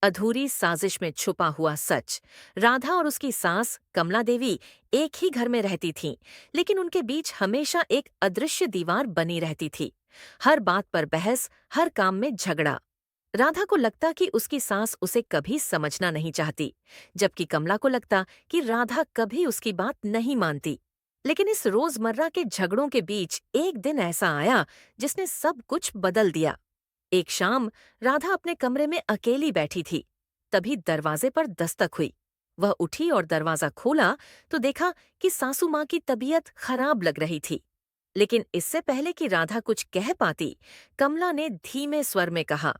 अधूरी साजिश में छुपा हुआ सच। राधा और उसकी सास कमला देवी एक ही घर में रहती थीं, लेकिन उनके बीच हमेशा एक अदृश्य दीवार बनी रहती थी। हर बात पर बहस, हर काम में झगड़ा। राधा को लगता कि उसकी सास उसे कभी समझना नहीं चाहती, जबकि कमला को लगता कि राधा कभी उसकी बात नहीं मानती। लेकिन इस रोजमर्रा के झगड़ों के बीच एक दिन ऐसा आया जिसने सब कुछ बदल दिया। एक शाम राधा अपने कमरे में अकेली बैठी थी। तभी दरवाजे पर दस्तक हुई। वह उठी और दरवाजा खोला तो देखा कि सासू माँ की तबीयत खराब लग रही थी। लेकिन इससे पहले कि राधा कुछ कह पाती, कमला ने धीमे स्वर में कहा,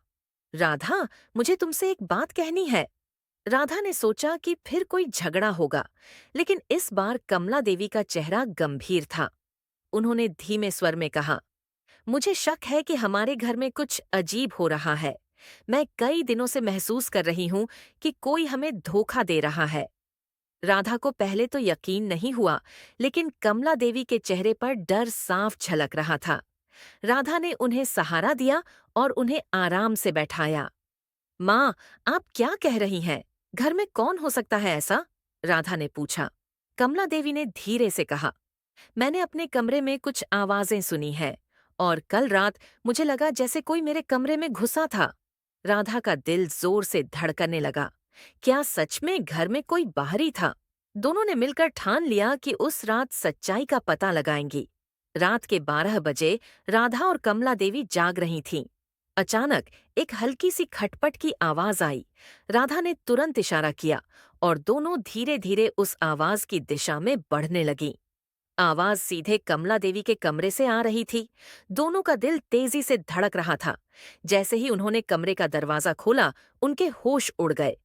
राधा, मुझे तुमसे एक बात कहनी है। राधा ने सोचा कि फिर कोई झगड़ा होगा, लेकिन इस बार कमला देवी का चेहरा गंभीर था। उन्होंने धीमे स्वर में कहा, मुझे शक है कि हमारे घर में कुछ अजीब हो रहा है। मैं कई दिनों से महसूस कर रही हूं कि कोई हमें धोखा दे रहा है। राधा को पहले तो यकीन नहीं हुआ, लेकिन कमला देवी के चेहरे पर डर साफ झलक रहा था। राधा ने उन्हें सहारा दिया और उन्हें आराम से बैठाया। माँ, आप क्या कह रही हैं? घर में कौन हो सकता है ऐसा? राधा ने पूछा। कमला देवी ने धीरे से कहा, मैंने अपने कमरे में कुछ आवाजें सुनी हैं और कल रात मुझे लगा जैसे कोई मेरे कमरे में घुसा था। राधा का दिल जोर से धड़कने लगा। क्या सच में घर में कोई बाहरी था? दोनों ने मिलकर ठान लिया कि उस रात सच्चाई का पता लगाएंगी। रात के 12 बजे राधा और कमला देवी जाग रही थीं। अचानक एक हल्की सी खटपट की आवाज आई। राधा ने तुरंत इशारा किया और दोनों धीरे धीरे उस आवाज की दिशा में बढ़ने लगीं। आवाज सीधे कमला देवी के कमरे से आ रही थी। दोनों का दिल तेजी से धड़क रहा था। जैसे ही उन्होंने कमरे का दरवाजा खोला, उनके होश उड़ गए।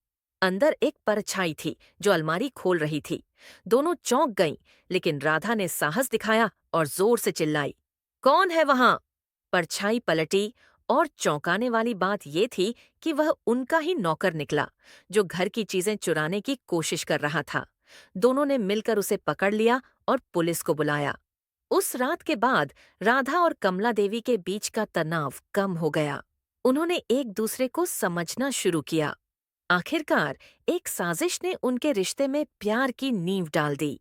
अंदर एक परछाई थी जो अलमारी खोल रही थी। दोनों चौंक गईं, लेकिन राधा ने साहस दिखाया और जोर से चिल्लाई, कौन है वहां? परछाई पलटी और चौंकाने वाली बात ये थी कि वह उनका ही नौकर निकला, जो घर की चीजें चुराने की कोशिश कर रहा था। दोनों ने मिलकर उसे पकड़ लिया और पुलिस को बुलाया। उस रात के बाद राधा और कमला देवी के बीच का तनाव कम हो गया। उन्होंने एक दूसरे को समझना शुरू किया। आखिरकार एक साजिश ने उनके रिश्ते में प्यार की नींव डाल दी।